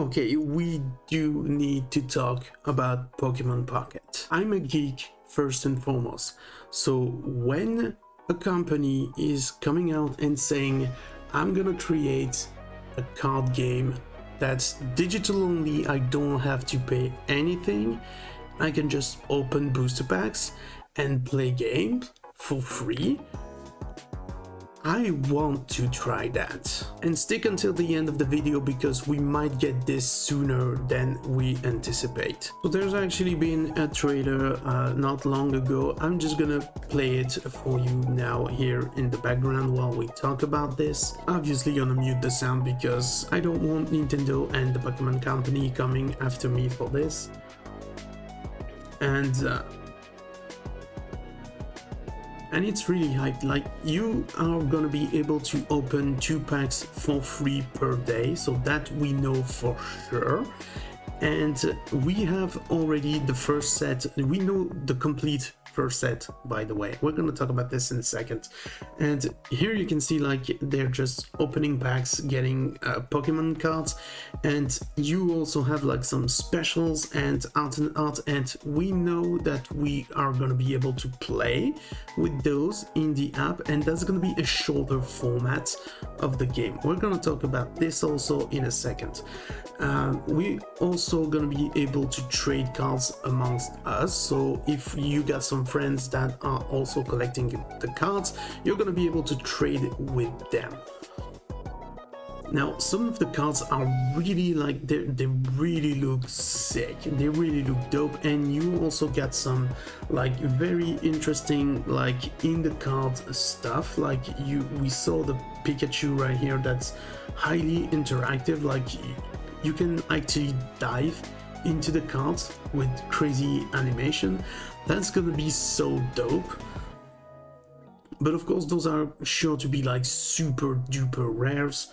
Okay, we do need to talk about Pokemon Pocket. I'm a geek first and foremost, so when a company is coming out and saying, I'm gonna create a card game that's digital only, I don't have to pay anything, I can just open booster packs and play games for free, I want to try that. And stick until the end of the video because we might get this sooner than we anticipate. So there's actually been a trailer not long ago. I'm just gonna play it for you now here in the background while we talk about this. Obviously gonna mute the sound because I don't want Nintendo and the Pokemon Company coming after me for this. And it's really hyped. Like, you are gonna be able to open 2 packs for free per day, so that we know for sure. And we have already the first set. We know the complete first set, by the way. We're gonna talk about this in a second. And here you can see, like, they're just opening packs, getting Pokemon cards, and you also have like some specials and alternate art, and we know that we are gonna be able to play with those in the app, and that's gonna be a shorter format of the game. We're gonna talk about this also in a second. We also gonna be able to trade cards amongst us, so if you got some friends that are also collecting the cards, you're gonna be able to trade with them. Now, some of the cards are really like, they really look sick, they really look dope, and you also get some like very interesting like in the card stuff. Like we saw the Pikachu right here that's highly interactive, like you can actually dive into the cards with crazy animation. That's gonna be so dope. But of course those are sure to be like super duper rares,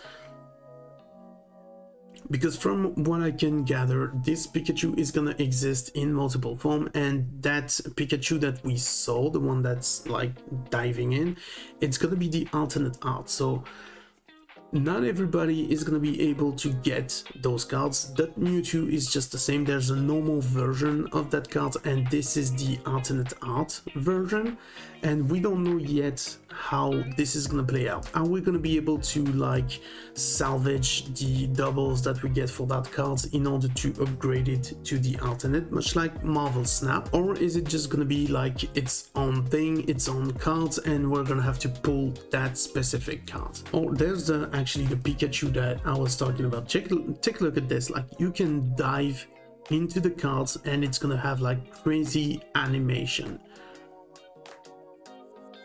because from what I can gather, this Pikachu is gonna exist in multiple form, and that Pikachu that we saw, the one that's like diving in, it's gonna be the alternate art. So not everybody is gonna be able to get those cards. That Mewtwo is just the same. There's a normal version of that card, and this is the alternate art version, and we don't know yet how this is gonna play out. Are we gonna be able to like salvage the doubles that we get for that card in order to upgrade it to the alternate, much like Marvel Snap, or is it just gonna be like its own thing, its own cards, and we're gonna have to pull that specific card? Or there's actually the Pikachu that I was talking about. Take a look at this. Like, you can dive into the cards and it's gonna have like crazy animation.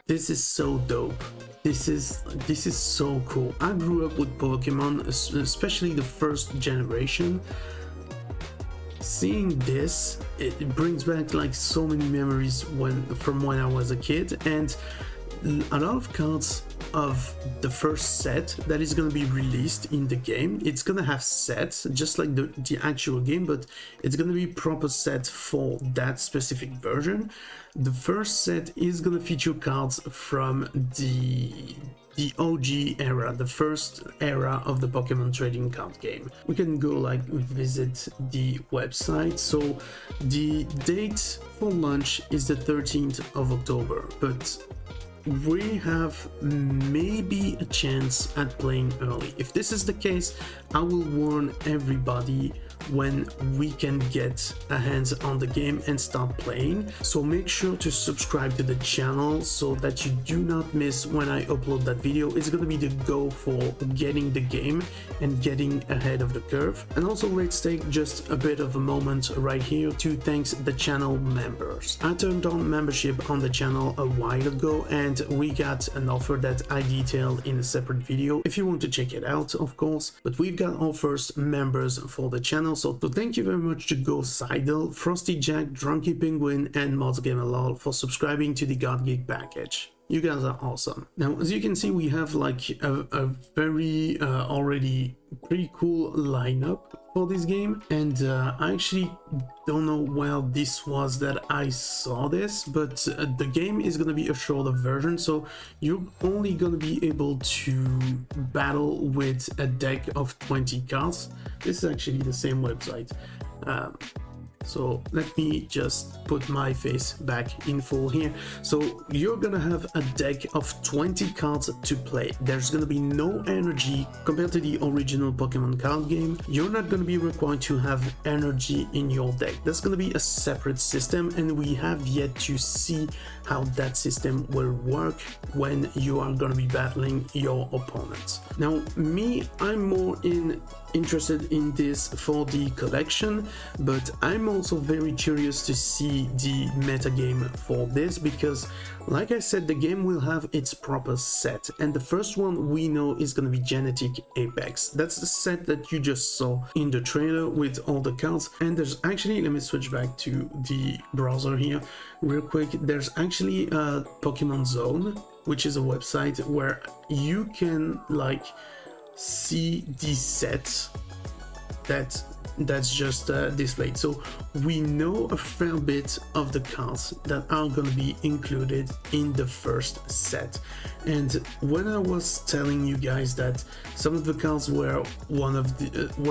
This is so dope. This is so cool. I grew up with Pokemon, especially the first generation. Seeing this, it brings back like so many memories from when I was a kid, and a lot of cards of the first set that is going to be released in the game. It's going to have sets just like the actual game, but it's going to be proper set for that specific version. The first set is going to feature cards from the OG era, the first era of the Pokemon trading card game. We can go like visit the website. So the date for launch is the 13th of October, but we have maybe a chance at playing early. If this is the case, I will warn everybody when we can get a hands on the game and start playing. So make sure to subscribe to the channel so that you do not miss when I upload that video. It's gonna be the go for getting the game and getting ahead of the curve. And also let's take just a bit of a moment right here to thank the channel members. I turned on membership on the channel a while ago, and we got an offer that I detailed in a separate video if you want to check it out, of course. But we've got our first members for the channel, so thank you very much to Go Seidel, Frosty Jack, Drunky Penguin, and ModsGamerLol for subscribing to the God Geek package. You guys are awesome. Now, as you can see, we have like a very already pretty cool lineup for this game, and I actually don't know where this was that I saw this, but the game is gonna be a shorter version, so you're only gonna be able to battle with a deck of 20 cards. This is actually the same website. So let me just put my face back in full here. So you're gonna have a deck of 20 cards to play. There's gonna be no energy compared to the original Pokemon card game. You're not gonna be required to have energy in your deck. That's gonna be a separate system, and we have yet to see how that system will work when you are gonna be battling your opponents. Now, me, I'm more interested in this for the collection, but I'm also very curious to see the metagame for this, because like I said, the game will have its proper set, and the first one we know is going to be Genetic Apex. That's the set that you just saw in the trailer with all the cards. And there's actually, let me switch back to the browser here real quick, there's actually a Pokemon Zone, which is a website where you can like see the set that's just displayed. So we know a fair bit of the cards that are going to be included in the first set. And when I was telling you guys that some of the cards were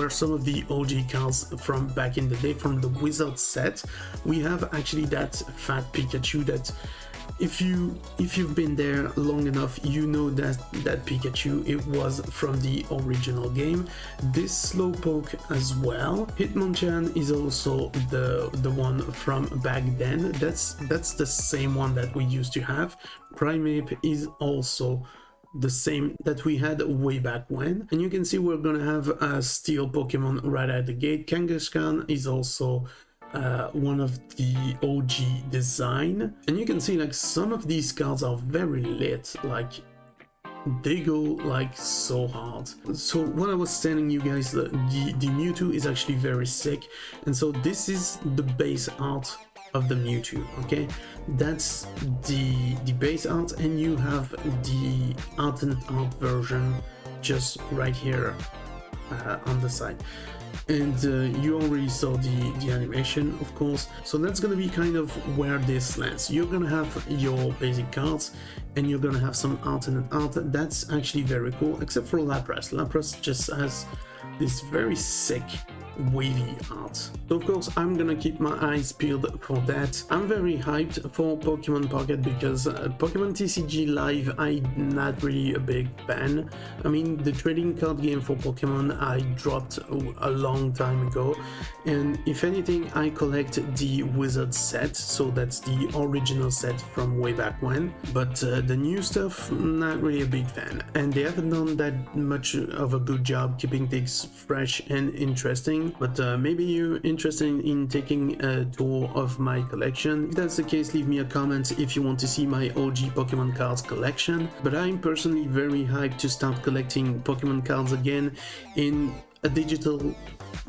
some of the OG cards from back in the day from the Wizard set, we have actually that fat Pikachu that if you've been there long enough, you know that Pikachu, it was from the original game. This Slowpoke as well. Hitmonchan is also the one from back then. That's the same one that we used to have. Primeape is also the same that we had way back when. And you can see we're gonna have a Steel Pokemon right at the gate. Kangaskhan is also one of the OG design, and you can see like some of these cards are very lit, like they go like so hard. So what I was telling you guys, the Mewtwo is actually very sick, and so this is the base art of the Mewtwo. Okay, that's the base art, and you have the alternate art version just right here on the side. And you already saw the animation, of course. So that's gonna be kind of where this lands. You're gonna have your basic cards, and you're gonna have some alternate art. That's actually very cool, except for Lapras. Lapras just has this very sick wavy art. So of course I'm gonna keep my eyes peeled for that. I'm very hyped for Pokemon Pocket because Pokemon TCG Live, I'm not really a big fan. I mean, the trading card game for Pokemon I dropped a long time ago, and if anything I collect the Wizard set, so that's the original set from way back when, but the new stuff, not really a big fan, and they haven't done that much of a good job keeping things fresh and interesting. But maybe you're interested in taking a tour of my collection. If that's the case, leave me a comment if you want to see my OG Pokemon cards collection. But I'm personally very hyped to start collecting Pokemon cards again in a digital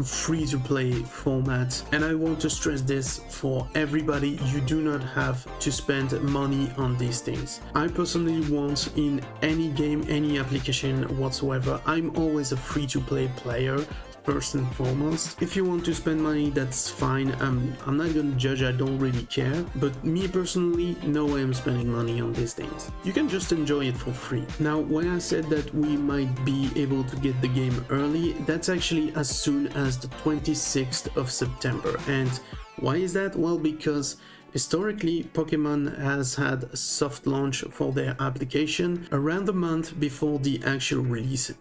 free-to-play format, and I want to stress this for everybody: you do not have to spend money on these things. I personally want, in any game, any application whatsoever, I'm always a free-to-play player first and foremost. If you want to spend money, that's fine. I'm not gonna judge, I don't really care, but me personally, no way I'm spending money on these things. You can just enjoy it for free. Now, when I said that we might be able to get the game early, that's actually as soon as the 26th of September. And why is that? Well, because historically, Pokemon has had a soft launch for their application around a month before the actual release.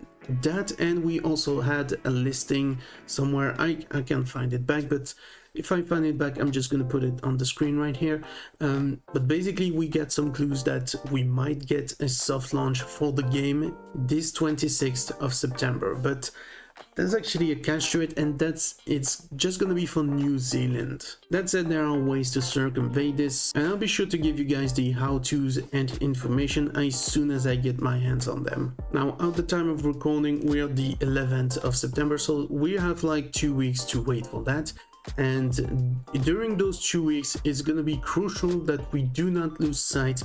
That, and we also had a listing somewhere, I can't find it back, but if I find it back, I'm just gonna put it on the screen right here. But basically we get some clues that we might get a soft launch for the game this 26th of September, but there's actually a catch to it, and it's just gonna be for New Zealand. That said, there are ways to circumvent this, and I'll be sure to give you guys the how-tos and information as soon as I get my hands on them. Now, at the time of recording, we are the 11th of September, so we have like 2 weeks to wait for that. And during those 2 weeks, it's gonna be crucial that we do not lose sight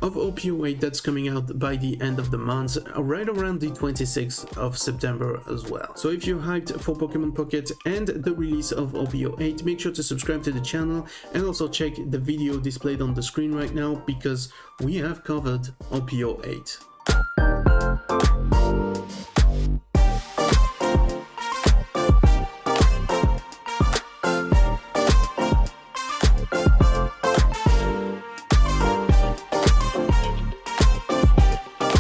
of OPO8 that's coming out by the end of the month, right around the 26th of September as well. So if you're hyped for Pokemon Pocket and the release of OPO8, make sure to subscribe to the channel and also check the video displayed on the screen right now because we have covered OPO8.